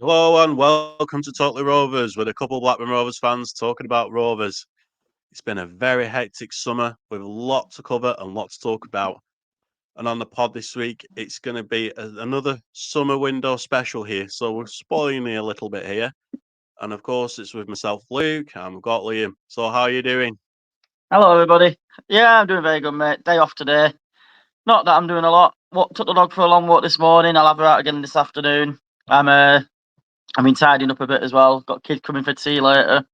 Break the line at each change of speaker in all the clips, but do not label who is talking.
Hello and welcome to Totally Rovers with a couple of Blackburn Rovers fans talking about Rovers. It's been a very hectic summer with a lot to cover and lot to talk about. And on the pod this week, it's going to be another summer window special here. So we're spoiling you a little bit here. And of course, it's with myself, Luke, and we've got Liam. So how are you doing?
Hello, everybody. Yeah, I'm doing very good, mate. Day off today. Not that I'm doing a lot. Took the dog for a long walk this morning. I'll have her out again this afternoon. I've been tidying up a bit as well. Got kids coming for tea later.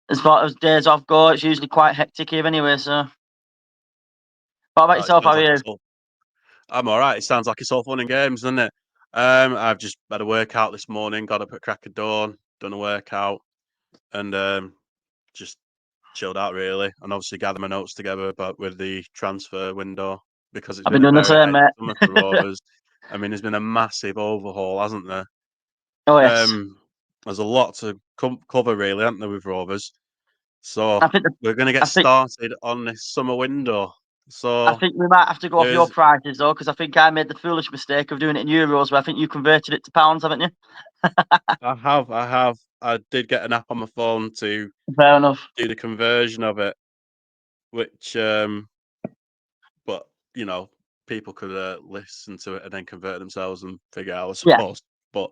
As far as days off go, it's usually quite hectic here anyway. So, what about
Oh, it
yourself? How
sounds
are
like
you?
it's all. I'm all right. It sounds like it's all fun and games, doesn't it? I've just had a workout this morning. Got up at crack of dawn, done a workout, and just chilled out really, and obviously gather my notes together about with the transfer window because it's
I've
been
been
a
doing the
very
same,
hectic
mate.
summer for Rovers. I mean, there's been a massive overhaul, hasn't there?
Oh yes.
Um, there's a lot to cover really, aren't there, with Rovers? So
I think the,
we're going to get
I think
started on this summer window.
I
So
think we might have to go off your
there's,
prices though, because I think I made the foolish mistake of doing it in euros, where I think you converted it to pounds, haven't you?
I did get an app on my phone to
Fair enough.
do the conversion of it, which, but you know, people could listen to it and then convert themselves and figure out, I
Yeah.
suppose. But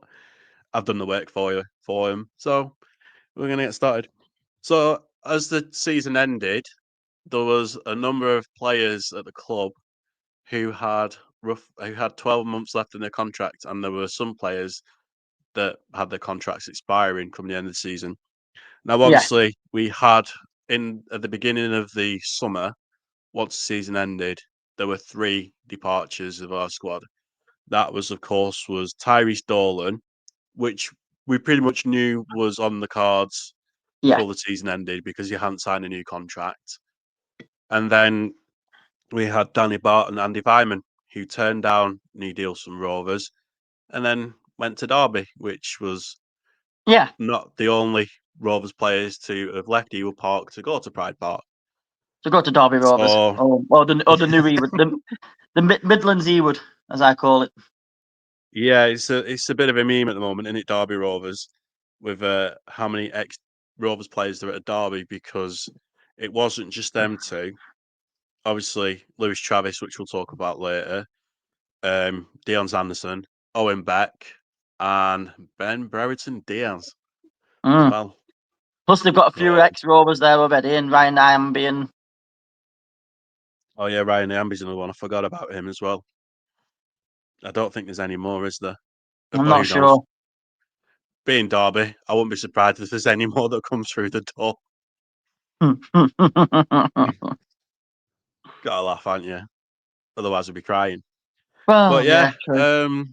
I've done the work for him. So we're gonna get started. So as the season ended, there was a number of players at the club who had 12 months left in their contract, and there were some players that had their contracts expiring come the end of the season. Now,
Yeah.
obviously, we had in at the beginning of the summer, once the season ended, there were three departures of our squad. That was, of course, was Tyrese Dolan, which we pretty much knew was on the cards
Yeah.
before the season ended because he hadn't signed a new contract. And then we had Danny Barton and Andy Vyman, who turned down new deals from Rovers and then went to Derby, which was
Yeah.
not the only Rovers players to have left Ewood Park to go to Pride Park.
So go to Derby Rovers,
So,
or the new Ewood, the Midlands Ewood, as I call it.
yeah, it's a bit of a meme at the moment, isn't it, Derby Rovers, with how many ex Rovers players there are at Derby because it wasn't just them two. Obviously, Lewis Travis, which we'll talk about later, Dion Anderson, Owen Beck, and Ben Brereton Diaz as
Mm.
well.
Plus, they've got a few
So,
ex-Rovers there already, and Ryan Iamby, and
oh yeah, Ryan Amby's another one. I forgot about him as well. I don't think there's any more, is there?
I'm
But
not
who knows?
sure.
Being Derby, I wouldn't be surprised if there's any more that comes through the door. Gotta laugh, aren't you? Otherwise, we'd be crying. But
Well,
yeah,
yeah, true.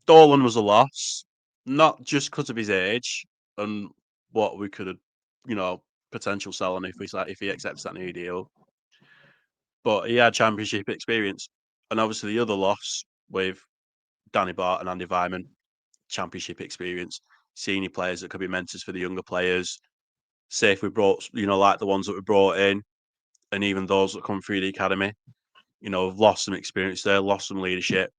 Dolan was a loss, not just because of his age and what we could have, potential selling if he accepts that new deal, but he had championship experience, and obviously the other loss with Danny Bart and Andy Vyman, championship experience, senior players that could be mentors for the younger players. Say if we brought, like the ones that we brought in, and even those that come through the academy, have lost some experience there, lost some leadership.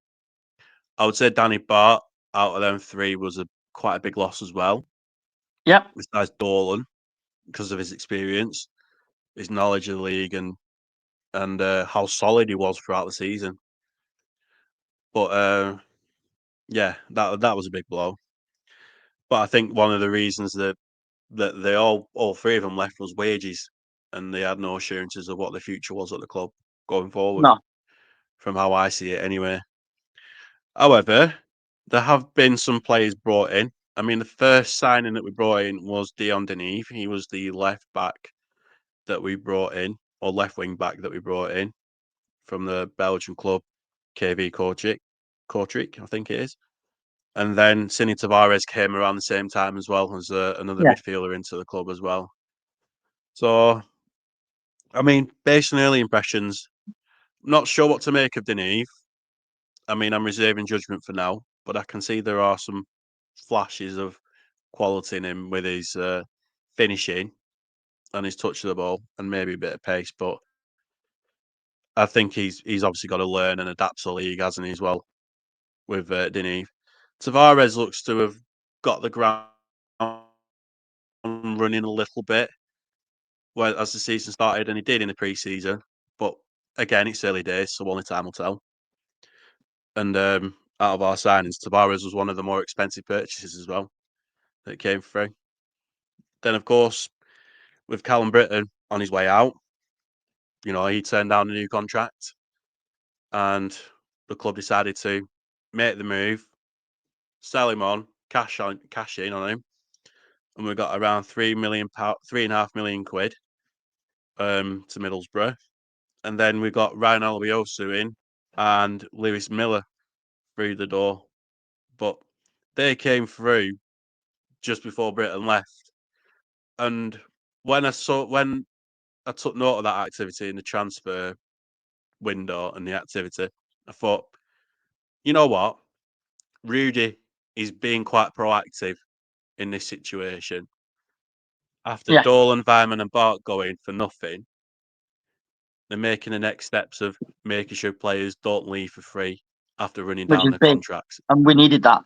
I would say Danny Bart out of them three was a quite a big loss as well.
Yep.
Besides Dolan, because of his experience, his knowledge of the league, and how solid he was throughout the season. But yeah, that was a big blow. But I think one of the reasons that they all three of them left was wages, and they had no assurances of what the future was at the club going forward.
No.
From how I see it, anyway. However, there have been some players brought in. I mean, the first signing that we brought in was Dion Deneve. He was the left back that we brought in, or left wing back that we brought in from the Belgian club KV Kortrijk, I think it is. And then Cine Tavares came around the same time as well as another
Yeah.
midfielder into the club as well. So, I mean, based on early impressions, not sure what to make of Deneve. I mean, I'm reserving judgment for now, but I can see there are some flashes of quality in him with his finishing and his touch of the ball and maybe a bit of pace. But I think he's obviously got to learn and adapt to the league, hasn't he, as well, with Deneve. Tavares looks to have got the ground running a little bit, well, as the season started, and he did in the pre-season. But again, it's early days, so only time will tell. And out of our signings, Tavares was one of the more expensive purchases as well that came through. Then, of course, with Callum Britton on his way out, he turned down a new contract, and the club decided to make the move, sell him on, cash in on him, and we got around £3.5 million to Middlesbrough. And then we got Ryan Alabiosu in and Lewis Miller through the door. But they came through just before Britain left. And when I took note of that activity in the transfer window and the activity, I thought, you know what? Rudy is being quite proactive in this situation. After
Yeah,
Dolan, Vyman, and Bart going for nothing, they're making the next steps of making sure players don't leave for free after running
which
down
is
their
big,
contracts.
and we needed that.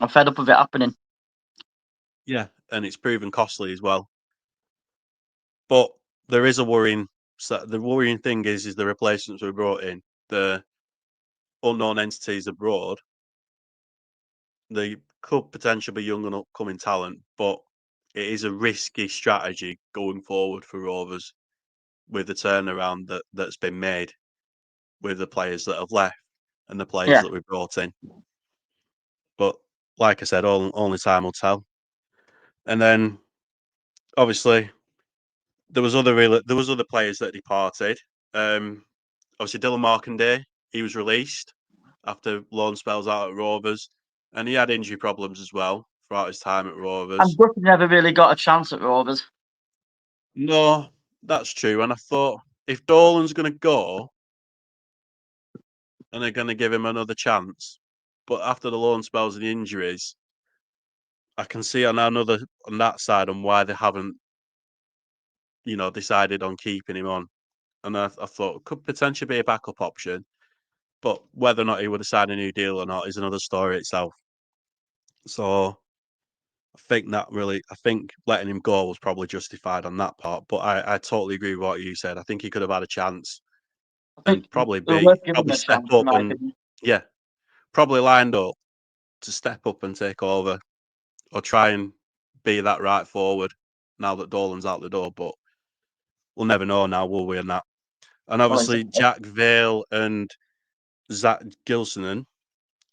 I'm fed up of it happening.
Yeah, and it's proven costly as well. But there is a worrying. So the worrying thing is the replacements we brought in, the unknown entities abroad. They could potentially be young and upcoming talent, but it is a risky strategy going forward for Rovers with the turnaround that's been made with the players that have left and the players
Yeah,
that we brought in. But like I said, only time will tell. And then obviously there was other players that departed. Obviously Dylan Markanday, he was released after loan spells out at Rovers, and he had injury problems as well throughout his time at
and
Rovers.
Buckley never really got a chance at Rovers.
No, that's true. And I thought if Dolan's going to go and they're going to give him another chance, but after the loan spells and the injuries, I can see on that side on why they haven't, decided on keeping him on. And I thought it could potentially be a backup option, but whether or not he would have signed a new deal or not is another story itself. So I think letting him go was probably justified on that part. But I totally agree with what you said. I think he could have had a chance
I think
and probably
they were giving him
probably
a
step
chance, in
up
my
and
opinion.
yeah, probably lined up to step up and take over or try and be that right forward now that Dolan's out the door. But we'll never know now, will we? And
Well,
obviously
exactly.
Jack Vale and Zach Gilsonen,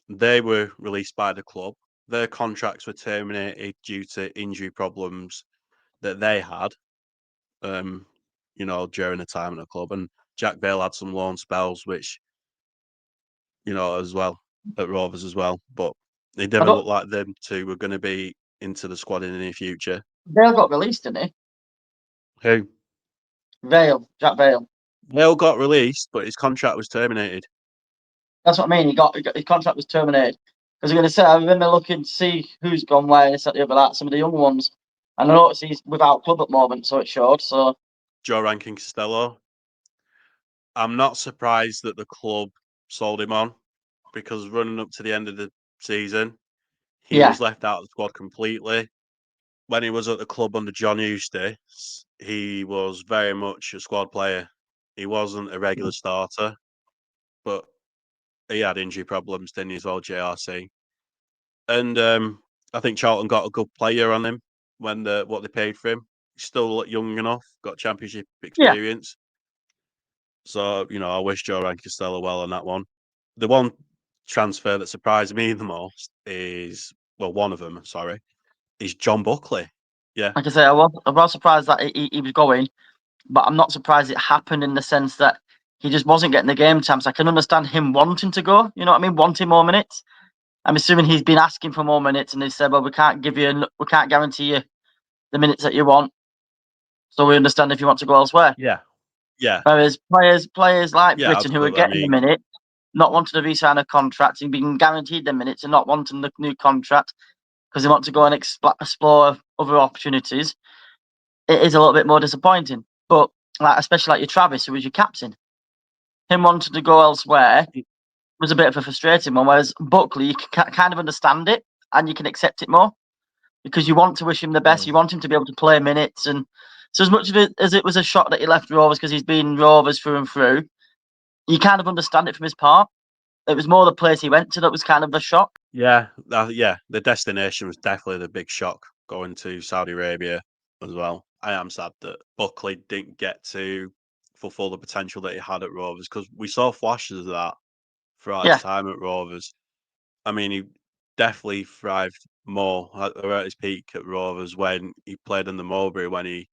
they were released by the club. Their contracts were terminated due to injury problems that they had, during the time at the club. And Jack Vale had some loan spells, which, as well at Rovers as well. But it
I
never
don't.
looked like them two were going to be into the squad in the near future.
Vale got released, didn't he?
Who?
Jack Vale.
Vale got released, but his contract was terminated.
That's what I mean. His contract was terminated. Because I'm going to say, I remember looking to see who's gone where, this, that, the other, that, some of the young ones. And I noticed he's without club at the moment, so it showed. So,
Joe Rankin Costello. I'm not surprised that the club sold him on because running up to the end of the season, he
yeah.
was left out of the squad completely. When he was at the club under John Eustace, he was very much a squad player. He wasn't a regular starter, but he had injury problems, didn't he, as well, JRC. And I think Charlton got a good player on him when what they paid for him. He's still young enough, got championship
Yeah.
experience. So, I wish Joe Rancostello well on that one. The one transfer that surprised me the most is, well, one of them, sorry, is John Buckley. Yeah.
Like I say, I was surprised that he was going, but I'm not surprised it happened in the sense that he just wasn't getting the game time. So I can understand him wanting to go. You know what I mean? Wanting more minutes. I'm assuming he's been asking for more minutes, and they said, "Well, we can't guarantee you the minutes that you want. So we understand if you want to go elsewhere."
Yeah. Yeah.
Whereas players like
Yeah,
Britain who are
absolutely. I
getting the
mean,
minute, not wanting to re-sign a contract and being guaranteed the minutes and not wanting the new contract because they want to go and explore other opportunities, it is a little bit more disappointing. But especially like your Travis, who was your captain, him wanting to go elsewhere, was a bit of a frustrating one. Whereas Buckley, you can kind of understand it and you can accept it more because you want to wish him the best. You want him to be able to play minutes, and so as much of it as it was a shock that he left Rovers because he's been Rovers through and through, you kind of understand it from his part. It was more the place he went to that was kind of a shock.
Yeah, yeah. The destination was definitely the big shock going to Saudi Arabia as well. I am sad that Buckley didn't get to fulfill the potential that he had at Rovers because we saw flashes of that throughout his
Yeah,
time at Rovers. I mean, he definitely thrived more at his peak at Rovers when he played in the Mulberry when he,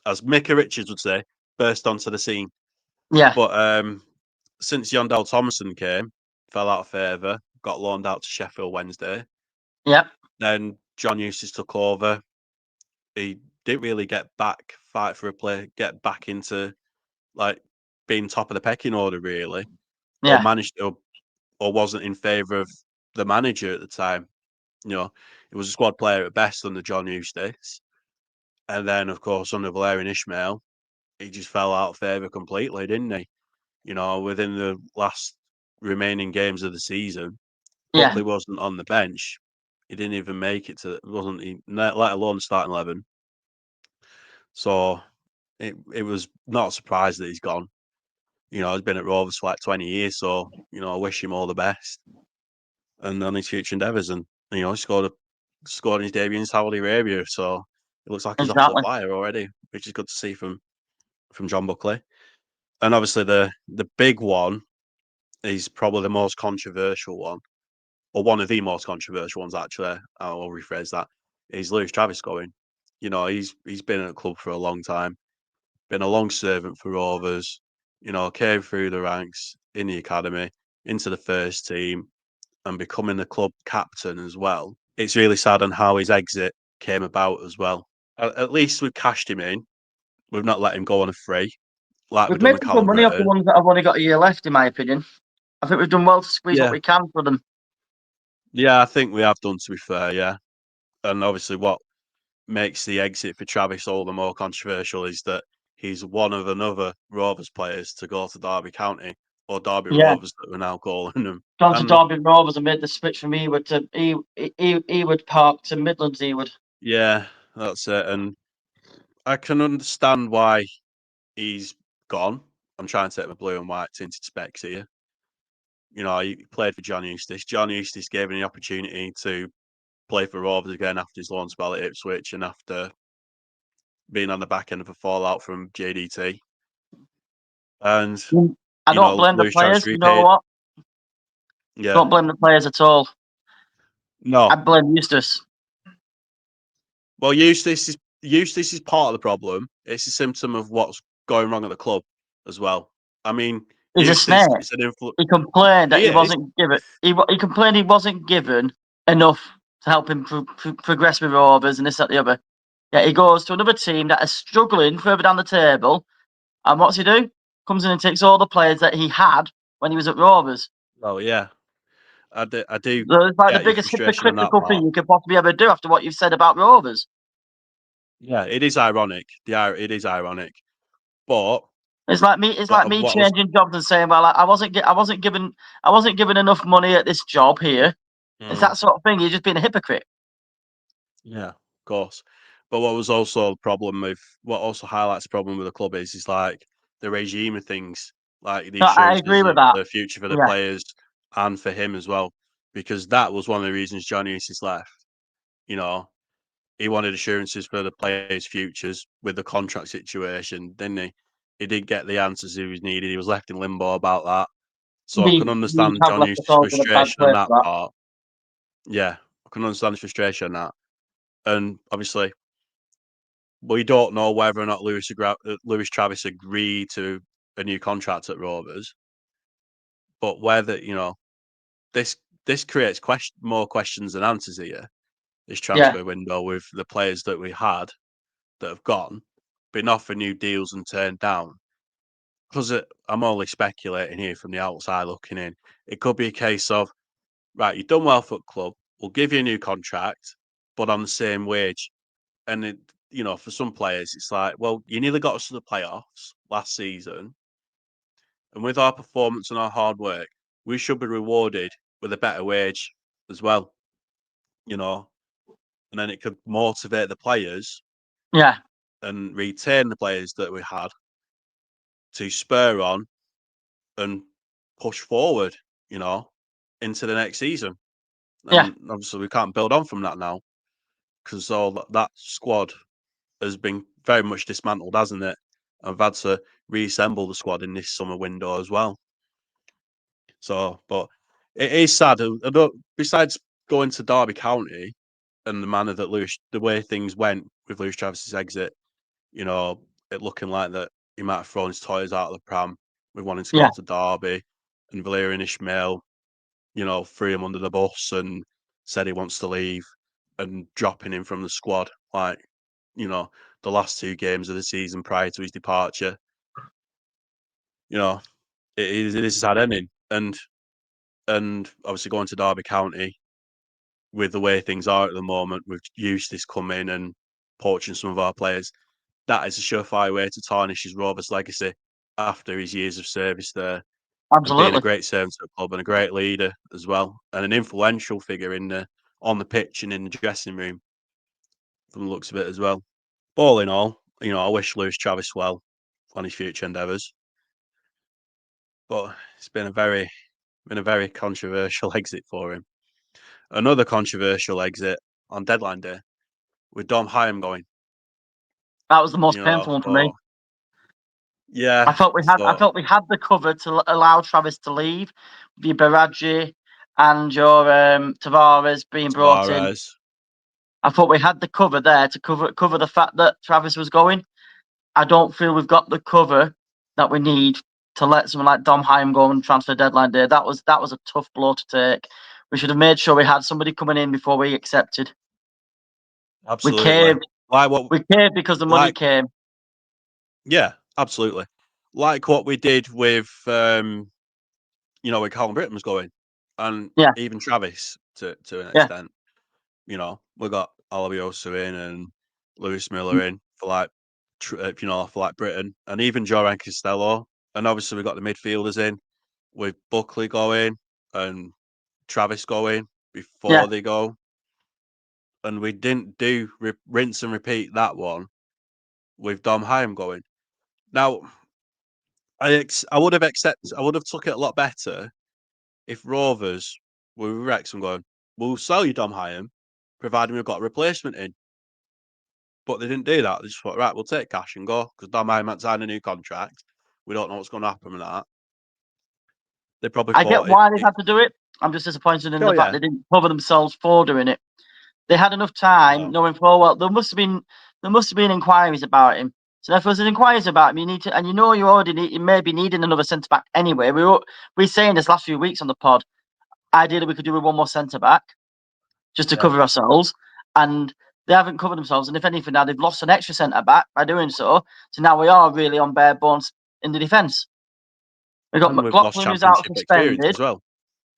as Micah Richards would say, burst onto the scene.
yeah,
But since Yondell Thomason came, fell out of favour, got loaned out to Sheffield Wednesday.
yeah,
Then John Eustace took over. He didn't really fight for a play, get back into like being top of the pecking order, really, or
yeah,
managed or wasn't in favour of the manager at the time. You know, he was a squad player at best under John Eustace. And then, of course, under Valerian Ishmael, he just fell out of favour completely, didn't he? You know, within the last remaining games of the season,
yeah.
Buckley wasn't on the bench. He didn't even make it to, wasn't he? Let alone starting 11. So it was not a surprise that he's gone. You know, he's been at Rovers for like 20 years. So, you know, I wish him all the best and on his future endeavours. And, you know, he scored his debut in Saudi Arabia. So it looks like he's off to a
Exactly.
flyer already, which is good to see from John Buckley. And obviously the big one is probably the most controversial one, or one of the most controversial ones actually. I'll rephrase that. Is Lewis Travis going? You know, he's been at the club for a long time, been a long servant for Rovers. You know, came through the ranks in the academy into the first team and becoming the club captain as well. It's really sad on how his exit came about as well. At least we've cashed him in. We've not let him go on a free like
We've
we've done
made
with
some good
Callum
money off the
Britton.
ones that have only got a year left, in my opinion. I think we've done well to squeeze what
Yeah,
we can for them.
yeah, I think we have done, to be fair. Yeah, and obviously, what makes the exit for Travis all the more controversial is that he's one of another Rovers players to go to Derby County or Derby
Yeah,
Rovers that we're now calling them.
gone to
And
Derby Rovers and made the switch from Ewood to Ewood Park to Midlands Ewood.
yeah, that's it. And I can understand why he's gone. I'm trying to take my blue and white tinted specs here. You know, he played for John Eustace. John Eustace gave him the opportunity to play for Rovers again after his loan spell at Ipswich and after being on the back end of a fallout from JDT. And,
I
you
don't
know,
blame the
Lewis Travis
players. You know
repaid.
what?
Yeah.
Don't blame the players at all. I
No.
blame Eustace.
Well, Eustace is part of the problem. It's a symptom of what's going wrong at the club as well. I mean,
He's a
Eustace
snake.
is an influence.
He complained that
He
he
is.
wasn't given. He complained he wasn't given enough to help him progress with Rovers and this that the other. Yeah, he goes to another team that is struggling further down the table, and what's he do? Comes in and takes all the players that he had when he was at Rovers.
Oh, yeah. I do
So it's like the
get your
biggest
frustration on that
hypocritical thing
part.
you could possibly ever do after what you've said about Rovers.
Yeah, it is ironic. It is ironic. But
It's like me. It's like me
what was.
changing jobs and saying, "Well, I wasn't given enough money at this job here." It's
Mm,
that sort of thing. You're just being a hypocrite.
yeah, of course. But what was also the problem with what also highlights the problem with the club is like the regime of things, like the
No, I
assurances
agree with
of
that.
the future for the
Yeah,
players and for him as well, because that was one of the reasons John Eustace left. You know, he wanted assurances for the players' futures with the contract situation, didn't he? He didn't get the answers he was needed. He was left in limbo about that. So I can
we
understand
have
John
left us
Eustace's
all in a bad
frustration on
place
that
for that.
part. Yeah, I can understand his frustration on that. And obviously, we don't know whether or not Lewis Travis agreed to a new contract at Rovers, but whether this this creates more questions than answers here. This
Yeah,
transfer window with the players that we had that have gone, been offered new deals and turned down. Because I'm only speculating here from the outside looking in. It could be a case of right, you've done well for the club. We'll give you a new contract, but on the same wage. And for some players, it's like, well, you nearly got us to the playoffs last season, and with our performance and our hard work, we should be rewarded with a better wage as well, you know, and then it could motivate the players
Yeah,
and retain the players that we had to spur on and push forward, you know, into the next season.
yeah,
And obviously, we can't build on from that now because all that squad has been very much dismantled, hasn't it? I've had to reassemble the squad in this summer window as well. So, but it is sad. Besides going to Derby County and the manner that the way things went with Lewis Travis's exit, you know, it looking like that he might have thrown his toys out of the pram with wanting to
yeah.
go to Derby, and Valerian Ishmael, you know, threw him under the bus and said he wants to leave and dropping him from the squad, like, you know, the last two games of the season prior to his departure. You know, it is a sad ending, and obviously going to Derby County with the way things are at the moment, with Eustace coming and poaching some of our players, that is a surefire way to tarnish his Rovers legacy after his years of service there and being a
Absolutely.
great servant to the club and a great leader as well, and an influential figure in the on the pitch and in the dressing room from the looks of it as well. But all in all, you know, I wish Lewis Travis well on his future endeavours. But it's been a very controversial exit for him. Another controversial exit on deadline day with Dom Hyam going.
That was the most
You know,
painful one for me.
for
I
yeah,
felt we had I
so
felt we had the cover to allow Travis to leave, with your Baraji and your Tavares being brought in.
Tavares.
I thought we had the cover there to cover the fact that Travis was going. I don't feel we've got the cover that we need to let someone like Dom Hyam go on transfer deadline day. That was a tough blow to take. We should have made sure we had somebody coming in before we accepted. We
Absolutely.
caved.
Like what
We caved because the money
like
came.
yeah, absolutely. Like what we did with you know, where Colin Britton was going, and
Yeah,
even Travis to an
yeah,
extent. You know, we got Alabiosa in and Lewis Miller in for like, you know, for like Britain, and even Joran Costello, and obviously we got the midfielders in with Buckley going and Travis going
yeah.
before they go, and we didn't do rinse and repeat that one with Dom Hyam going. Now, I would have took it a lot better if Rovers were with Wrexham going, we'll sell you Dom Hyam, providing we've got a replacement in. But they didn't do that. They just thought, right, we'll take cash and go because Dom Hyam might sign a new contract. We don't know what's going to happen with that. They probably
I get
thought
why they've had to do it. I'm just disappointed in
oh
the fact
yeah,
they didn't cover themselves for doing it. They had enough time,
no,
knowing full well there must have been inquiries about him. So if there's an inquiries about him, you need to, and you know you may be needing another centre back anyway. We saying this last few weeks on the pod. Ideally, we could do with one more centre back just to
yeah,
cover ourselves, and they haven't covered themselves. And if anything, now they've lost an extra centre back by doing so. So now we are really on bare bones in the defence. We've got
and we've lost
McLaughlin who's out
championship experience
suspended.
as well.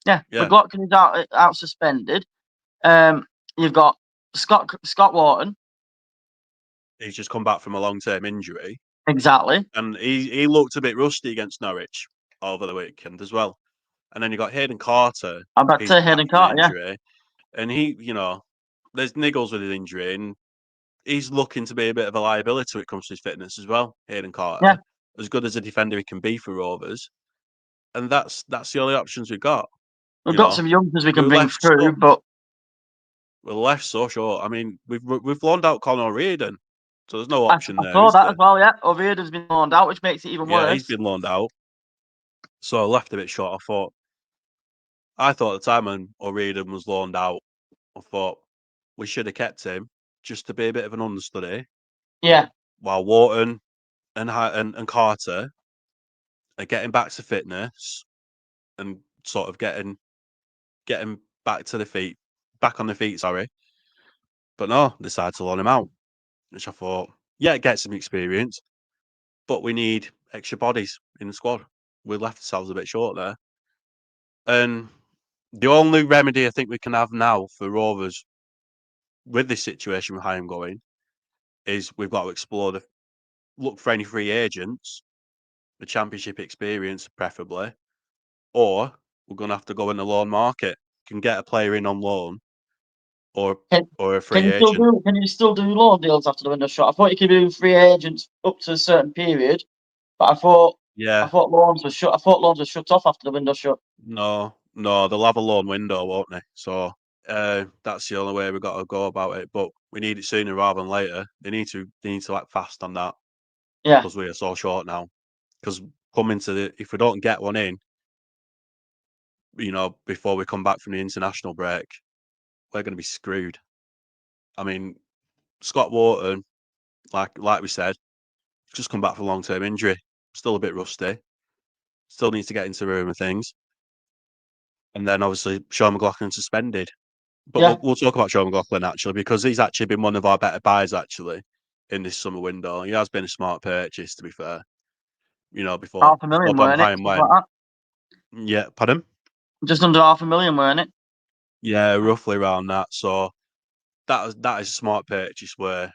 Yeah,
Yeah,
McLaughlin is out suspended. Um, you've got Scott Wharton.
he's just come back from a long term injury,
Exactly.
and he looked a bit rusty against Norwich over the weekend as well. And then you got Hayden Carter,
I'm about to
he's
say
back
Hayden
from an
Carter. Yeah,
injury, and he, you know, there's niggles with his injury, and he's looking to be a bit of a liability when it comes to his fitness as well. Hayden
yeah.
Carter, as good as a defender he can be for Rovers, and that's the only options we've got.
We've
You
got
know,
some youngsters we
we
can
were
bring
left so
through, but
we're left so short. I mean, we've loaned out Conor Reardon, so there's no
I,
option
I
there,
saw
is
that as
there?
well. Yeah, Oviedo's been loaned out, which makes it even
Yeah, he's
worse.
been loaned out, so I left a bit short. I thought at the time when O'Reardon was loaned out, I thought we should have kept him just to be a bit of an understudy,
Yeah,
while Wharton and Carter are getting back to fitness and sort of getting back to the feet, back on the feet. Sorry, but no, decided to loan him out, which I thought, yeah, get some experience, but we need extra bodies in the squad. We left ourselves a bit short there, and the only remedy I think we can have now for Rovers with this situation with Hyam going is we've got to explore look for any free agents, the championship experience preferably, or we're going to have to go in the loan market. You can get a player in on loan or
Can,
or a
can
free
you still
agent.
do? Can you still do loan deals after the window shut? I thought you could do free agents up to a certain period, but I
Yeah,
thought loans were shut. I thought loans were shut off after the window shut.
no, they'll have a loan window, won't they? So that's the only way we've got to go about it. But we need it sooner rather than later. They need to act fast on that
Yeah.
because we are so short now. Because coming to if we don't get one in, before we come back from the international break, we're going to be screwed. I mean, Scott Wharton, like we said, just come back from long term injury, still a bit rusty, still needs to get into the room of things. And then obviously Sean McLaughlin suspended. But
Yeah.
we'll talk about Sean McLaughlin actually because he's actually been one of our better buys actually in this summer window. He has been a smart purchase to be fair. Before
500,000,
Bob
weren't it?
Hine
Something like
went.
that.
Yeah, pardon?
Just under 500,000, weren't it?
Yeah, roughly around that. So that is a smart purchase where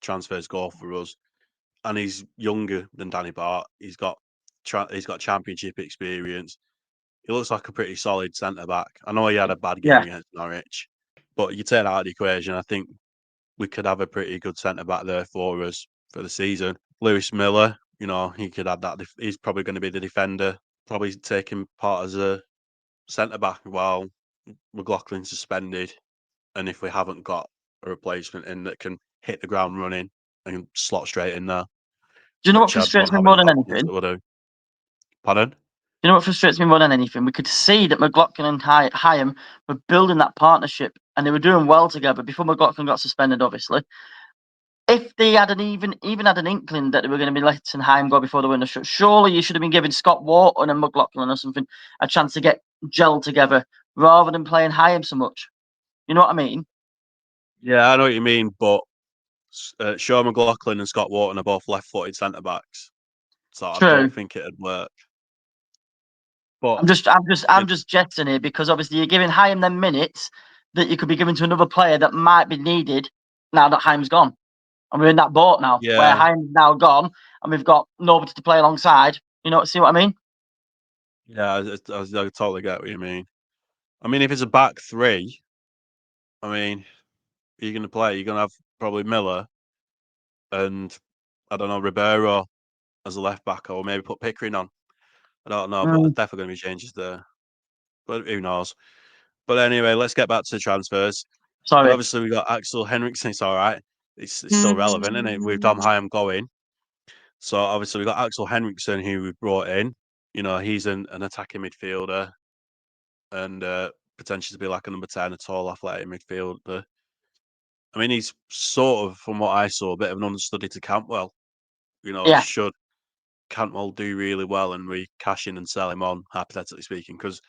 transfers go for us. And he's younger than Danny Bart. He's got championship experience. He looks like a pretty solid centre back. I know he had a bad game
Yeah.
against Norwich, but you take that out of the equation, I think we could have a pretty good centre back there for us for the season. Lewis Miller, he could add that. He's probably going to be the defender, probably taking part as a centre back while McLaughlin's suspended. And if we haven't got a replacement in that can hit the ground running and slot straight in there,
Do you know what
which I
frustrates
don't
me
have
more
any
than
confidence
anything?
that we'll do. Pardon?
You know what frustrates me more than anything? We could see that McLaughlin and Hyam were building that partnership and they were doing well together before McLaughlin got suspended, obviously. If they had even had an inkling that they were going to be letting Hyam go before the window shut, surely you should have been giving Scott Wharton and McLaughlin or something a chance to get gelled together rather than playing Hyam so much. You know what I mean?
Yeah, I know what you mean, but Sean McLaughlin and Scott Wharton are both left-footed centre backs, so I don't
True.
think it'd work. But
I'm
if
just jesting here because obviously you're giving Hyam them minutes that you could be giving to another player that might be needed now that Hyam's gone. And we're in that boat now where
yeah,
Hyam's now gone and we've got nobody to play alongside. You know, see what I mean?
yeah, I totally get what you mean. I mean, if it's a back three, I mean, you're going to play. You're going to have probably Miller and I don't know Ribeiro as a left back, or maybe put Pickering on. I don't know, but
Mm,
there's definitely going to be changes there. But who knows? But anyway, let's get back to the transfers.
sorry.
Obviously, we got Axel Henriksen. It's all right. It's still relevant, isn't it? With Dom Hyam going. So obviously, we got Axel Henriksen, who we brought in. He's an attacking midfielder and potentially to be like a number 10, a tall, athletic midfielder. I mean, he's sort of, from what I saw, a bit of an understudy to Cantwell.
Yeah,
Should Cantwell do really well and we cash in and sell him on, hypothetically speaking, because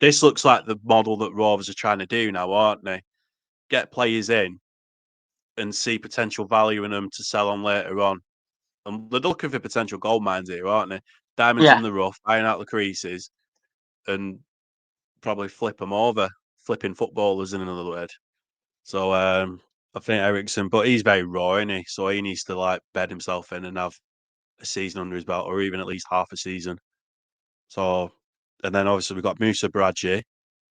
this looks like the model that Rovers are trying to do now, aren't they? Get players in and see potential value in them to sell on later on. And they're looking for potential gold mines here, aren't they? Diamonds
yeah.
in the rough, iron out the creases, and probably flip them over. Flipping footballers in another word. So I think Ericsson, but he's very raw, isn't he? So he needs to like bed himself in and have a season under his belt, or even at least half a season. So, and then obviously we've got Musa Bradji,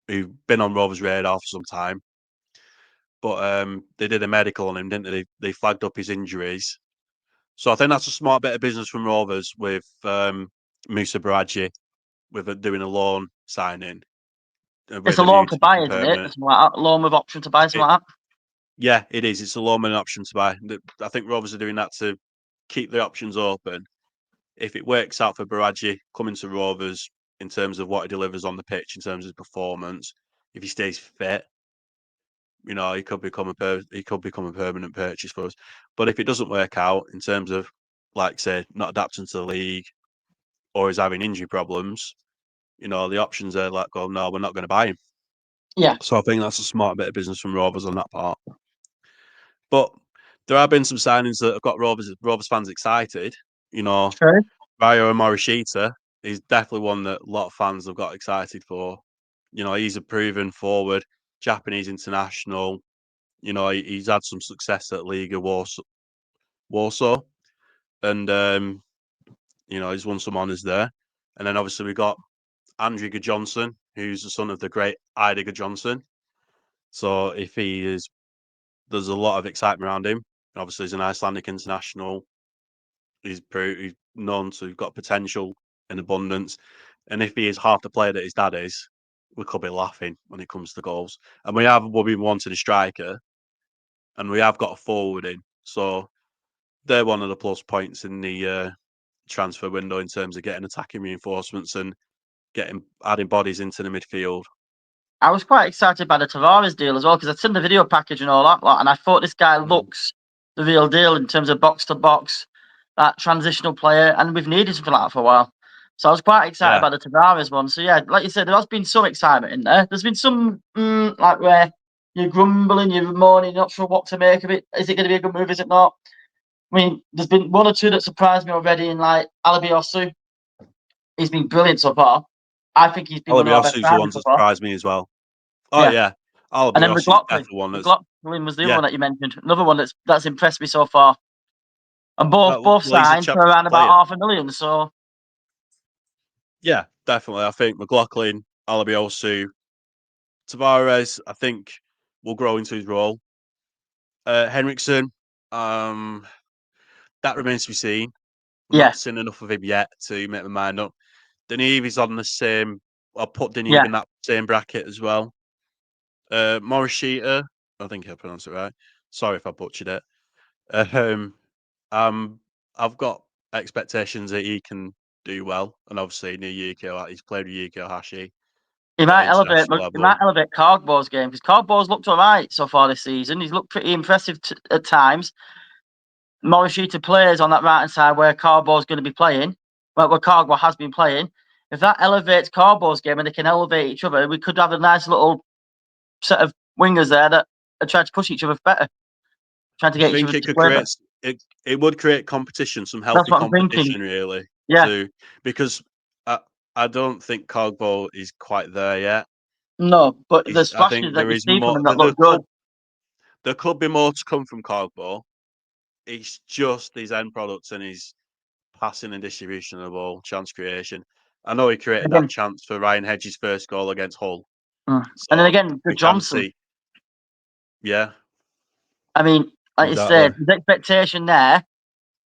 who's been on Rovers' radar for some time. But they did a medical on him, didn't they? They flagged up his injuries. So I think that's a smart bit of business from Rovers with Musa Bradji, with doing a loan signing
It's
with
a
a view
loan to
to
buy,
become
isn't it?
permanent.
Something like that. Loan with option to buy, something
It,
like that.
yeah, it is. It's a loan with an option to buy. I think Rovers are doing that to keep the options open. If it works out for Bradji coming to Rovers in terms of what he delivers on the pitch, in terms of performance, if he stays fit, he could become a permanent purchase for us. But if it doesn't work out in terms of, like say, not adapting to the league or is having injury problems, the options are like, oh no, we're not going to buy him.
Yeah,
So I think that's a smart bit of business from Rovers on that part. But there have been some signings that have got Rovers fans excited. You know,
true.
Ryo Morishita is definitely one that a lot of fans have got excited for. He's a proven forward, Japanese international. He's had some success at Liga Warsaw, and he's won some honours there. And then obviously we got Andrew Johnson, who's the son of the great Idiger Johnson. So if he is, there's a lot of excitement around him. Obviously, he's an Icelandic international. He's known to have got potential in abundance. And if he is half the player that his dad is, we could be laughing when it comes to goals. And we'll be wanting a striker, and we have got a forward in. So they're one of the plus points in the transfer window in terms of getting attacking reinforcements and adding bodies into the midfield.
I was quite excited by the Tavares deal as well because I'd seen the video package and all that, and I thought this guy looks the real deal in terms of box to box, that transitional player, and we've needed something like that for a while. So I was quite excited by the Tavares one. So yeah, like you said, there has been some excitement in there. There's been some like where you're grumbling, you're moaning, you're not sure what to make of it. Is it going to be a good move? Is it not? I mean, there's been one or two that surprised me already in like Alabiosu. He's been brilliant so far. I think he's been one of our best
Alabiosu's the
signings
ones
so
that
far.
surprised me as well. Oh
Yeah.
yeah,
And then
Alabiosu's
McLaughlin.
definitely one
McLaughlin was the other
yeah.
one that you mentioned. Another one that's impressed me so far. And both
Well, he's a
signed for
championship
around about
player.
$500,000. So
Yeah, definitely. I think McLaughlin, Alabiosu, Tavares, I think will grow into his role. Henriksen, that remains to be seen. I've
yeah,
not seen enough of him yet to make my mind up. Deneve is on the same. I'll put Deneve
yeah.
in that same bracket as well. Morishita, I think I pronounced it right. Sorry if I butchered it. Um, um, I've got expectations that he can do well, and obviously near Yukio, he's played with Yukio Hashi
He
at
might elevate.
international
He
level.
might elevate Cogbo's game because Cogbo's looked all right so far this season. He's looked pretty impressive at times. Morishita plays on that right hand side where Cogbo's going to be playing. Well, where Cogbo has been playing. If that elevates Cogbo's game and they can elevate each other, we could have a nice little set of wingers there that are trying to push each other better, trying to
I
get each
think
other
it
to
could
play better.
create it would create competition, some
That's
healthy
what I'm thinking.
competition, really.
Yeah.
Because I don't think Cogbo is quite there yet.
No, but there's
I
flashes
think
that
there
you
is
see from
more.
him that look good.
There could be more to come from Cogbo. It's just his end products and his passing and distribution of the ball, chance creation. I know he created that
Again,
chance for Ryan Hedges' first goal against Hull.
and then
So
again, the
we can
Johnson.
see, yeah,
I mean, like you
exactly.
said, there's expectation there,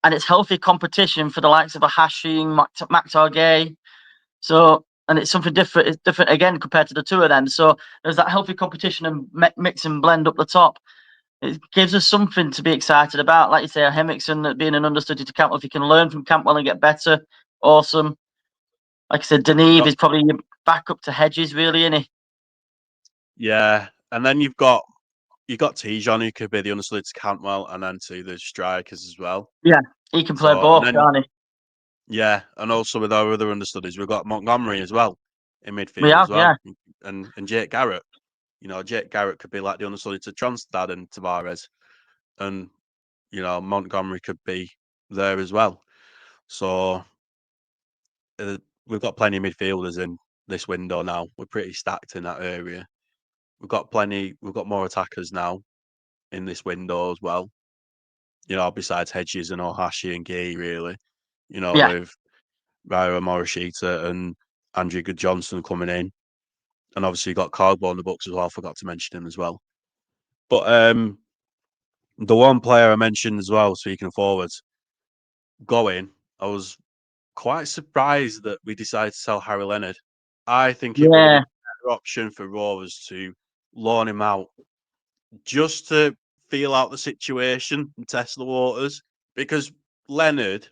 and it's healthy competition for the likes of a Hashi and Max Targay. So, and it's something different. It's different again compared to the two of them. So there's that healthy competition and mix and blend up the top. It gives us something to be excited about. Like you say, Henriksen being an understudy to Campbell. If you can learn from Campbell and get better, awesome. Like I said, Deneve is probably your backup to Hedges, really, isn't he?
Yeah, and then you've got Tijon, who could be the understudy to Cantwell, and then to the strikers as well.
Yeah, he can play
So and
both,
then
can't he?
yeah, and also with our other understudies, we've got Montgomery as well in
We
midfield
have,
as well,
yeah.
and Jake Garrett. You know, Jake Garrett could be like the understudy to Tronstad and Tavares, and you know Montgomery could be there as well. So we've got plenty of midfielders in this window now. We're pretty stacked in that area. We've got plenty. We've got more attackers now in this window as well. You know, besides Hedges and Ohashi and Gay, really. You know,
Yeah.
with Raira Morishita and Andrew Good Johnson coming in, and obviously you got Cardboard on the books as well. I forgot to mention him as well. But the one player I mentioned as well, speaking of forwards, going, I was quite surprised that we decided to sell Harry Leonard. I think it would have been
Yeah.
a better option for Rovers to loan him out just to feel out the situation and test the waters because Leonard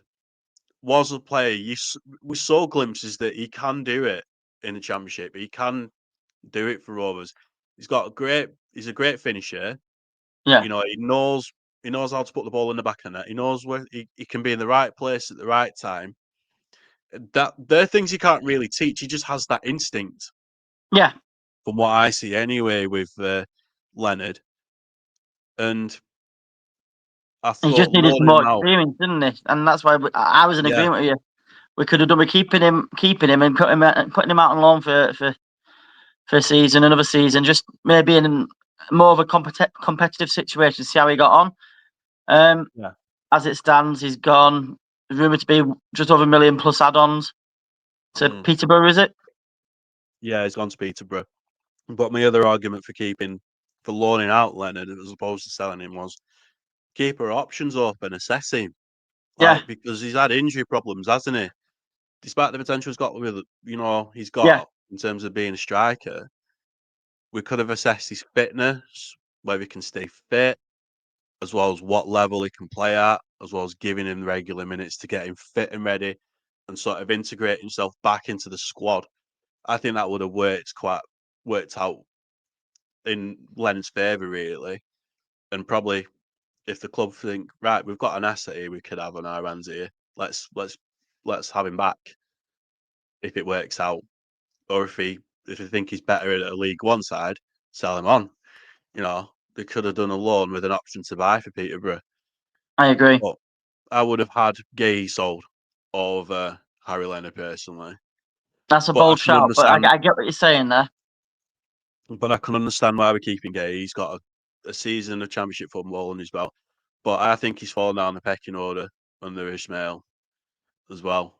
was a player. We saw glimpses that he can do it in the Championship. He can do it for Rovers. He's a great finisher.
Yeah.
You know, he knows how to put the ball in the back of the net. He knows where he can be in the right place at the right time. That there are things you can't really teach. He just has that instinct,
Yeah.
from what I see anyway, with Leonard. And I
He just
thought
needed some
loaning
more
him out.
experience, didn't he? And that's why I was in
Yeah,
agreement with you. We could have done with keeping him, and putting him out on loan for a season, another season, just maybe in more of a competitive situation. See how he got on. Um,
yeah,
as it stands, he's gone. Rumored to be just over 1 million plus add-ons. To Peterborough, is it?
Yeah, he's gone to Peterborough. But my other argument for loaning out Leonard as opposed to selling him was keep our options open, assess him.
Yeah,
Because he's had injury problems, hasn't he? Despite the potential he's
yeah,
got in terms of being a striker, we could have assessed his fitness, whether he can stay fit, as well as what level he can play at, as well as giving him regular minutes to get him fit and ready and sort of integrate himself back into the squad. I think that would have worked out in Len's favour really. And probably if the club think, right, we've got an asset here we could have on our hands here, let's have him back if it works out. Or if they think he's better at a League One side, sell him on. They could have done a loan with an option to buy for Peterborough.
I agree.
But I would have had Gay sold over Harry Leonard personally.
That's a
But I
bold
can
shout, but
understand
I get what you're saying there.
why we're keeping Gay. He's got a season of championship football under his belt. But I think he's fallen down the pecking order under Ishmael as well.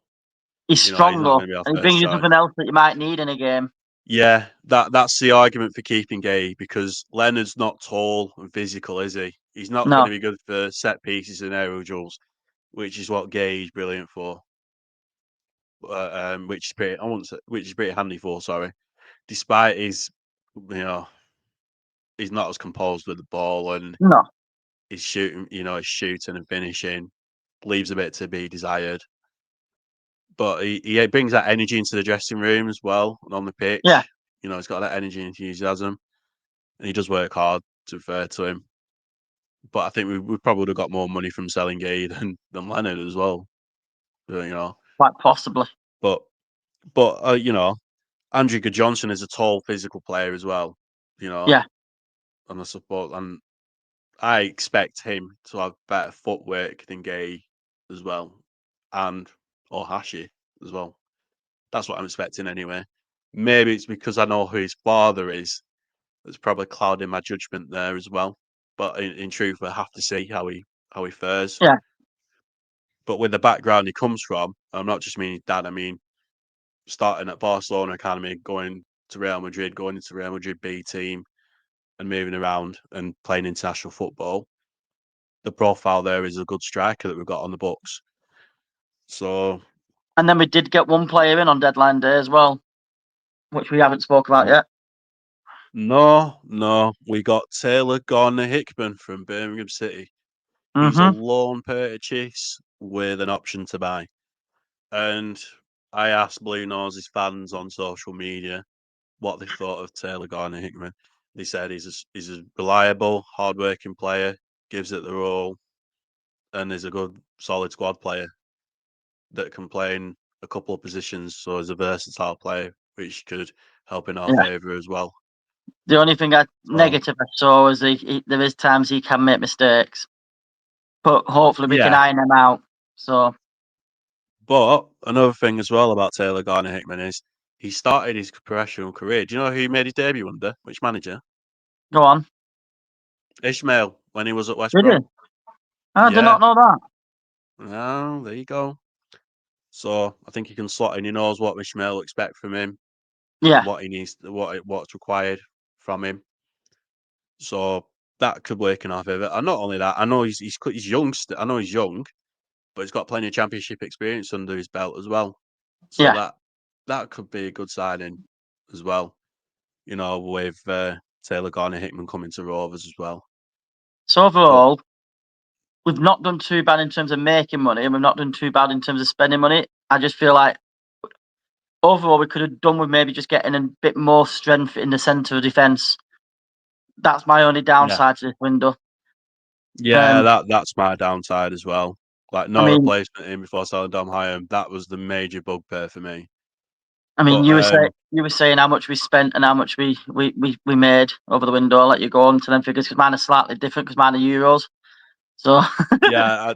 He's
He's
strong
not
though,
going to be our
and he
first
brings you
choice.
something else that you might need in a game.
Yeah, that's the argument for keeping Gay because Leonard's not tall and physical, is he? He's not going
No,
to be good for set pieces and aerial duels, which is what Gay is brilliant for. Which is pretty, I wouldn't say, which is pretty handy for. Sorry, despite you know, he's not as composed with the ball and
no,
his shooting, his shooting and finishing leaves a bit to be desired. But he brings that energy into the dressing room as well and on the
yeah,
pitch. He's got that energy and enthusiasm, and he does work hard. To be fair to him, but I think we probably would have got more money from selling Gay than Leonard as well. You know,
quite possibly.
but but Andrew Good Johnson is a tall, physical player as well. You know,
Yeah,
and I expect him to have better footwork than Gay as well, and or Hashi as well. That's what I'm expecting anyway. Maybe it's because I know who his father is. That's probably clouding my judgment there as well. But in truth, I have to see how he fares.
yeah,
But with the background he comes from, I'm not just meaning dad. I mean starting at Barcelona academy, going to Real Madrid, going into Real Madrid B team, and moving around and playing international football. The profile there is a good striker that we've got on the books. So
and then we did get one player in on deadline day as well, which we haven't spoke about yet.
no, we got Taylor Garner Hickman from Birmingham City. He's a
Mm-hmm.
loan purchase with an option to buy. And I asked Blue Noses fans on social media what they thought of Taylor Garner Hickman. They said he's a reliable, hard-working player, gives it the role, and is a good, solid squad player that can play in a couple of positions. So he's a versatile player, which could help in our
Yeah.
favour as well.
The only thing
So
negative I saw is there is times he can make mistakes, but hopefully we can
yeah,
iron them out. So
but another thing as well about Taylor Garner Hickman is he started his professional career. Do you know who he made his debut under? Which manager?
go on.
Ishmael when he was at West
Did he?
Brom.
I did
Yeah.
not know that.
Oh, there you go. So I think he can slot in. He knows what Ishmael will expect from him and
Yeah,
what he needs, what's required from him. So that could work in our favour. And not only that, I know he's young. I know he's young, but he's got plenty of championship experience under his belt as well. So
yeah.
that could be a good signing as well. With Taylor Garner Hickman coming to Rovers as well.
So
But
overall, we've not done too bad in terms of making money, and we've not done too bad in terms of spending money. I just feel like overall we could have done with maybe just getting a bit more strength in the centre of defence. That's my only
yeah,
downside to this window.
yeah, that's my downside as well. Like
I
no
mean,
replacement in before selling Dom Hyam. That was the major bugbear for me.
I mean,
But
you were saying how much we spent and how much we made over the window. I'll let you go on to them figures because mine are slightly different because mine are euros. So
yeah,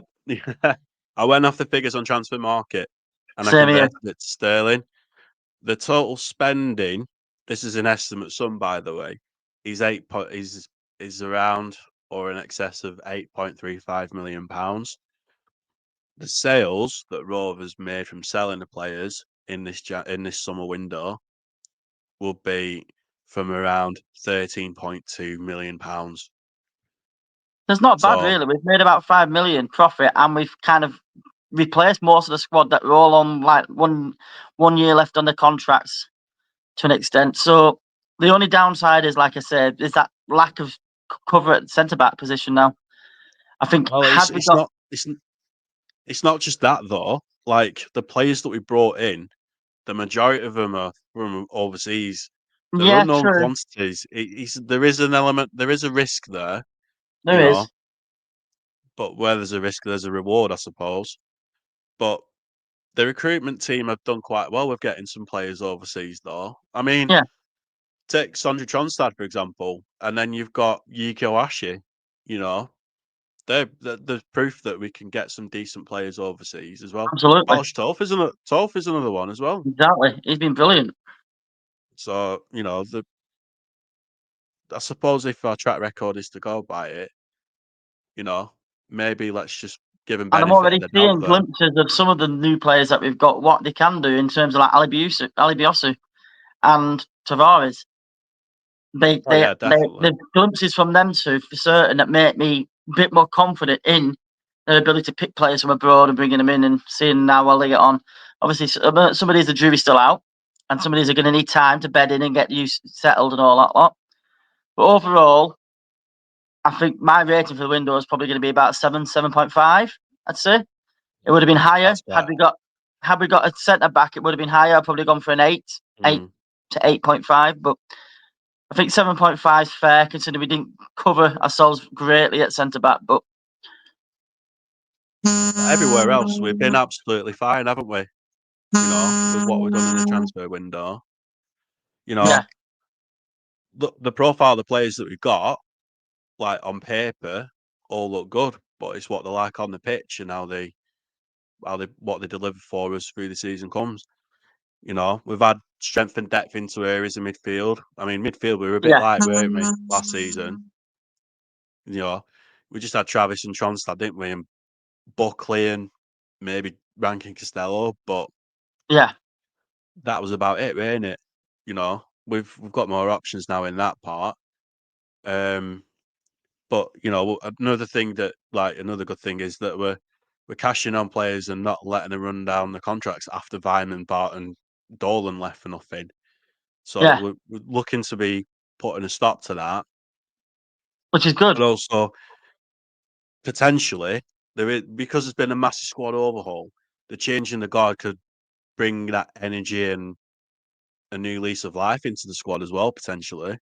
I went off the figures on transfer market and I
same here.
converted it to sterling. The total spending, this is an estimate sum by the way, is around or in excess of £8.35 million. The sales that Rovers made from selling the players in this summer window would be from around £13.2 million.
That's not bad,
So,
really. We've made about 5 million profit, and we've kind of replaced most of the squad that were all on like one year left on the contracts to an extent. So the only downside is, like I said, is that lack of cover at the centre back position now. I think
well,
had we got
it's not just that though. Like the players that we brought in, the majority of them are from overseas. They're
yeah,
unknown
true,
quantities. There is an element, there is a risk there, you
there
know.
is.
But where there's a risk, there's a reward, I suppose. But the recruitment team have done quite well with getting some players overseas, though. I mean,
Yeah,
take Sondre Tronstad, for example, and then you've got Yiko Ashi. You know, there's proof that we can get some decent players overseas as well.
absolutely,
Balsh Toph is another one as well.
exactly. He's been brilliant.
So I suppose if our track record is to go by it, you know, maybe let's just give them
And I'm
benefit of
already
the doubt
seeing
there.
glimpses of some of the new players that we've got, what they can do in terms of like Ali Biosu and Tavares. They,
Oh
they,
yeah,
they,
definitely.
the glimpses from them two for certain that make me a bit more confident in their ability to pick players from abroad and bringing them in and seeing how well they get on. Obviously, some of these, the jury's still out, and some of these are going to need time to bed in and get used, settled, and all that lot. But overall, I think my rating for the window is probably going to be about 7.5. I'd say it would have been higher
That's quite.
had we got a centre back. It would have been higher. I'd probably gone for an 8
Mm.
to 8.5. But I think 7.5 is fair, considering we didn't cover ourselves greatly at centre back. But
But everywhere else, we've been absolutely fine, haven't we? With what we've done in the transfer window. You
yeah,
know, the profile of the players that we've got, like on paper, all look good, but it's what they're like on the pitch and what they deliver for us through the season comes. We've had strength and depth into areas of midfield. I mean, midfield we were a bit
yeah,
light, weren't we, last season? You know, we just had Travis and Tronstad, didn't we, and Buckley and maybe Rankin Costello, but
yeah,
that was about it, weren't it? We've got more options now in that part. Um, but another good thing is that we're cashing on players and not letting them run down the contracts after Vine and Bart and Dolan left for nothing. So
yeah,
we're looking to be putting a stop to that,
which is good.
but also potentially there is because there's been a massive squad overhaul. The change in the guard could bring that energy and a new lease of life into the squad as well, potentially.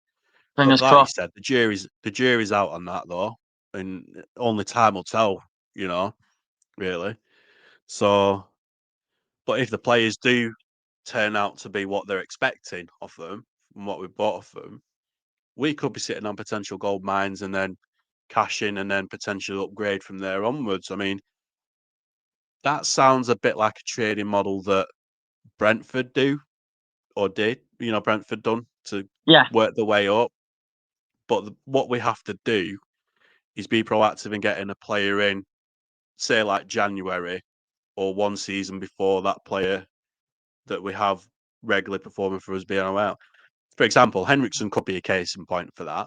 But
Fingers
like you
crossed.
said, the jury's out on that though, and only time will tell. You know, really. So, but if the players do turn out to be what they're expecting of them and what we bought of them, we could be sitting on potential gold mines and then cash in and then potentially upgrade from there onwards. I mean, that sounds a bit like a trading model that Brentford do or did. Brentford done to
Yeah,
work their way up. But what we have to do is be proactive in getting a player in, say like January or one season before that player that we have regularly performing for us being out. For example, Henriksen could be a case in point for that.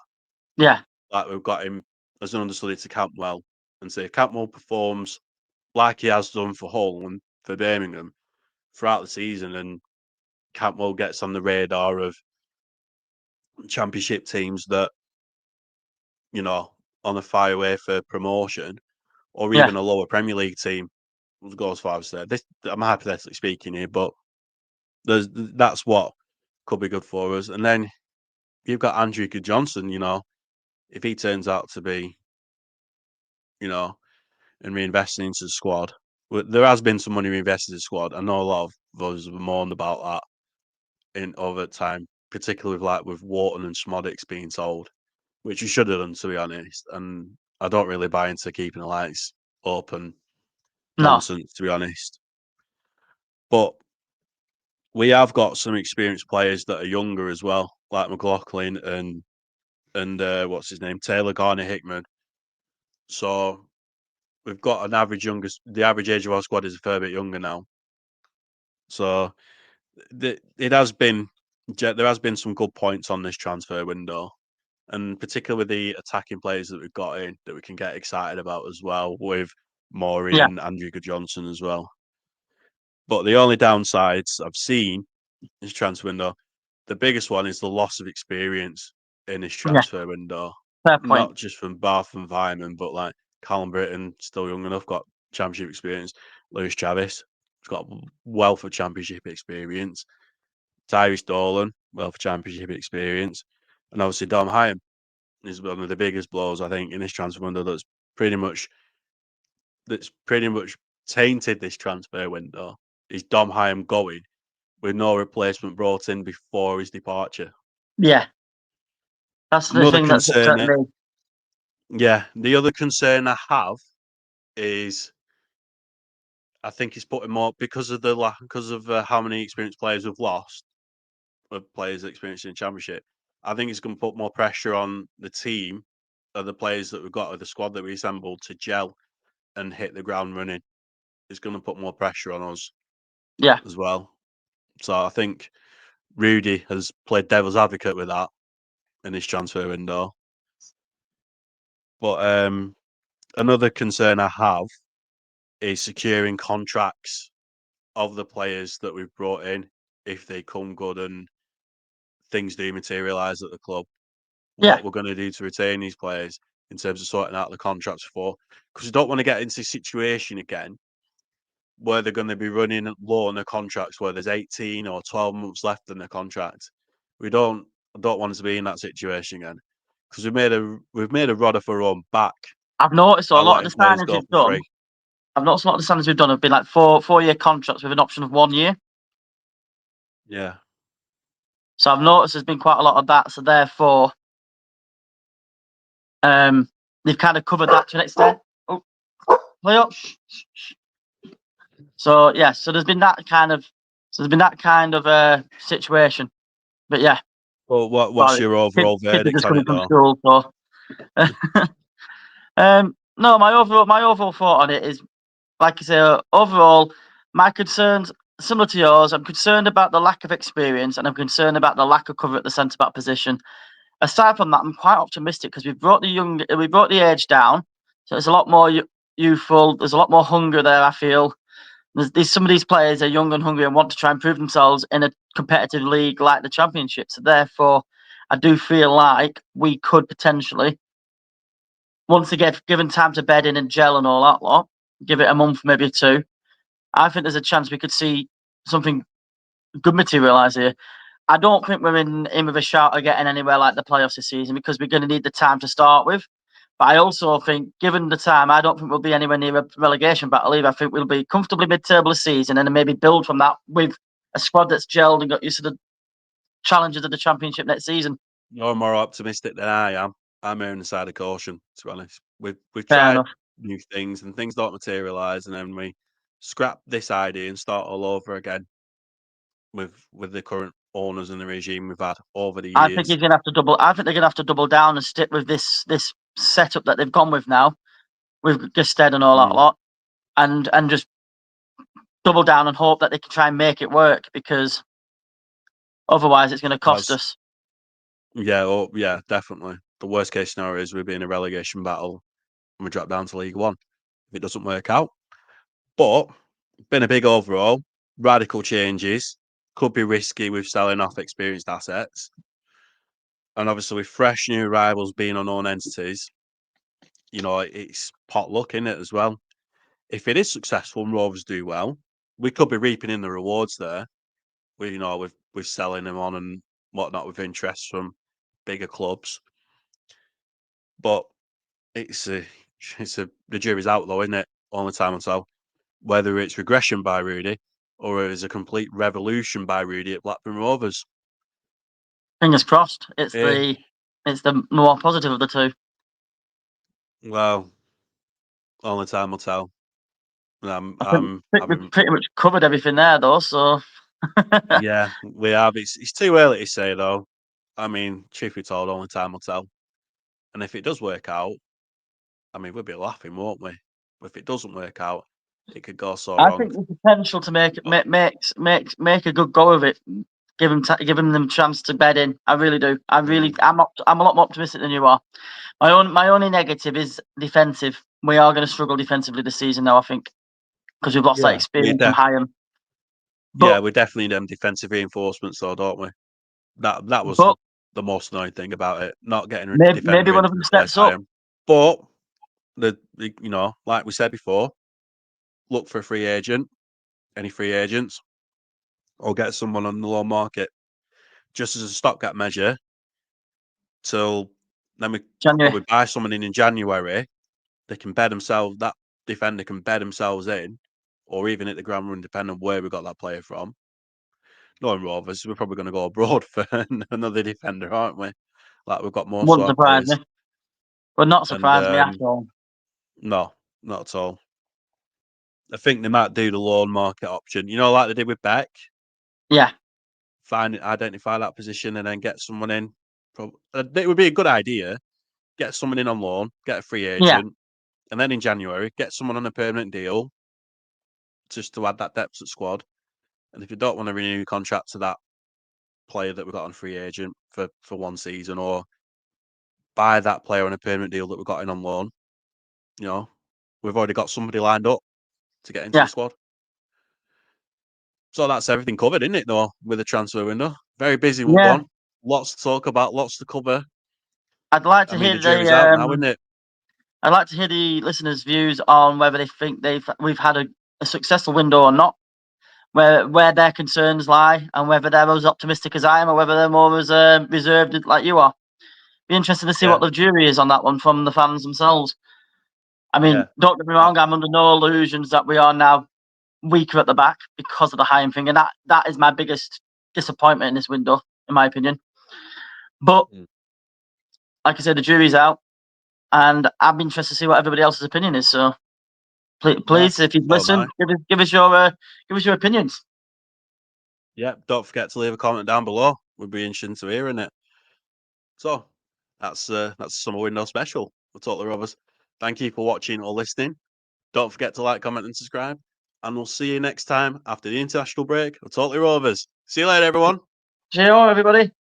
yeah,
Like we've got him as an understudy to Campwell, and say if Campwell performs like he has done for Hull and for Birmingham throughout the season, and Campwell gets on the radar of championship teams that you know on a fire way for promotion, or
yeah.
even a lower Premier League team. Go as far as there. I'm hypothetically speaking here, but that's what could be good for us. And then you've got Andrew Johnson. If he turns out to be, you know, and reinvesting into the squad, there has been some money reinvested in the squad. I know a lot of us have moaned about that in over time, particularly with Wharton and Smodics being sold, which you should have done to be honest. And I don't really buy into keeping the lights open
No,
nonsense to be honest. But we have got some experienced players that are younger as well, like McLaughlin and what's his name, Taylor Garner Hickman. So we've got the average age of our squad is a fair bit younger now. So it has been there has been some good points on this transfer window, and particularly with the attacking players that we've got in that we can get excited about as well, with Maury
Yeah,
and Andrew Johnson as well. But the only downsides I've seen in this transfer window, the biggest one is the loss of experience in this
yeah,
transfer window.
fair point.
Not just from Bath and Vyman, but like Callum Britton, still young enough, got championship experience. Lewis Travis, he's got a wealth of championship experience. Tyrese Dolan, wealth of championship experience. And obviously Dom Hyam is one of the biggest blows, I think, in this transfer window pretty much that's pretty much tainted this transfer window. Is Dom Hyam going with no replacement brought in before his departure?
Yeah, that's the
Another
thing that's
concern,
upsetting me.
the other concern I have is I think he's putting more because of how many experienced players we've lost, of players experienced in Championship. I think it's going to put more pressure on the team, or the players that we've got, or the squad that we assembled to gel and hit the ground running. It's going to put more pressure on us
Yeah,
as well. So I think Rudy has played devil's advocate with that in his transfer window. But another concern I have is securing contracts of the players that we've brought in if they come good and things do materialise at the club.
yeah.
What we're going to do to retain these players in terms of sorting out the contracts for, because we don't want to get into a situation again where they're going to be running low on their contracts where there's 18 or 12 months left in their contract. We don't I don't want us to be in that situation again because we've made a rod for our own back
I've noticed though,
by
a lot of
letting
the
players
signings
go
we've
for
done.
free.
I've noticed a lot of the signings we've done have been like four-year contracts with an option of 1 year.
Yeah.
So I've noticed there's been quite a lot of that. So therefore, they've kind of covered that to an extent. Oh, play up. So yeah, so there's been that kind of situation. But yeah,
Well, what's
sorry,
your
kids,
overall
kids are
verdict
just
on
coming
it
from
though?
school. So no, my overall thought on it is, like I say, overall, my concerns similar to yours. I'm concerned about the lack of experience, and I'm concerned about the lack of cover at the centre back position. Aside from that, I'm quite optimistic because we brought the age down, so it's a lot more youthful. There's a lot more hunger there. I feel some of these players are young and hungry and want to try and prove themselves in a competitive league like the Championship. So therefore, I do feel like we could potentially, once again, given time to bed in and gel and all that lot, give it a month, maybe two. I think there's a chance we could see something good materialise here. I don't think we're in with a shout of getting anywhere like the playoffs this season because we're going to need the time to start with. But I also think, given the time, I don't think we'll be anywhere near a relegation battle either. I think we'll be comfortably mid-table this season and then maybe build from that with a squad that's gelled and got used to the challenges of the Championship next season.
You're more optimistic than I am. I'm on the side of caution, to be honest. We've
Fair
tried
enough.
new things and things don't materialise, and then we scrap this idea and start all over again with the current owners and the regime we've had over the
I think
years.
he's going to have to double. I think they're going to have to double down and stick with this setup that they've gone with now, with Gusted and all that
Mm.
lot, and just double down and hope that they can try and make it work because otherwise it's going to cost
That's
us.
yeah, definitely. The worst case scenario is we'd be in a relegation battle and we drop down to League One if it doesn't work out. But been a big overall, radical changes, could be risky with selling off experienced assets. And obviously with fresh new rivals being unknown entities, it's pot luck in it as well. If it is successful and Rovers do well, we could be reaping in the rewards there. With selling them on and whatnot with interest from bigger clubs. But it's a, the jury's out though, isn't it? Only time will tell whether it's regression by Rudy or it's a complete revolution by Rudy at Blackburn Rovers.
Fingers crossed.
Eh,
It's the more positive of the two.
well, only time will tell. I'm,
I
I'm
think we've
having,
pretty much covered everything there, though. So
yeah, we have. It's too early to say though. I mean, truth be told, only time will tell. And if it does work out, I mean, we'll be laughing, won't we? If it doesn't work out, it could go so
I
wrong.
think the potential to make a good go of it. Give them the chance to bed in. I really do. I'm a lot more optimistic than you are. My only negative is defensive. We are going to struggle defensively this season now, I think, because we've lost that experience from Hyam.
Yeah, we definitely need them defensive reinforcements, though, don't we? That was the most annoying thing about it, not getting a defender
maybe
in
one of
to
them
replace
steps up.
Hyam. But the like we said before, look for a free agent, any free agents, or get someone on the loan market, just as a stopgap measure, till then we
January.
probably buy someone in January. They can bed themselves. That defender can bed themselves in, or even hit the ground run, depending on where we got that player from. Knowing Rovers, we're probably going to go abroad for another defender, aren't we? Like we've got more
Wouldn't
swap
surprise
players.
me. Would not surprise me at
And
all.
no, not at all. I think they might do the loan market option. Like they did with Beck.
Yeah.
Identify that position and then get someone in. It would be a good idea. Get someone in on loan, get a free agent, and then in January get someone on a permanent deal, just to add that depth at squad. And if you don't want to renew your contract to that player that we got on free agent for one season, or buy that player on a permanent deal that we got in on loan, we've already got somebody lined up to get into the squad. So that's everything covered, isn't it, though, with the transfer window? Very busy one. Lots to talk about, lots to cover.
I'd like to hear
the jury's out now, isn't it?
I'd like to hear the listeners' views on whether they think we've had a successful window or not, where their concerns lie, and whether they're as optimistic as I am, or whether they're more as reserved like you are. Be interested to see what the jury is on that one from the fans themselves. I mean, don't get me wrong, I'm under no illusions that we are now weaker at the back because of the Hyam thing, and that is my biggest disappointment in this window, in my opinion. But like I said, the jury's out, and I'm interested to see what everybody else's opinion is. So please, if you've listened, give us your opinions.
Yeah, don't forget to leave a comment down below. We'd be interested to hearing it. So that's summer window special for Totally Rovers. Thank you for watching or listening. Don't forget to like, comment, and subscribe. And we'll see you next time after the international break of Totally Rovers. See you later, everyone.
Cheerio, everybody.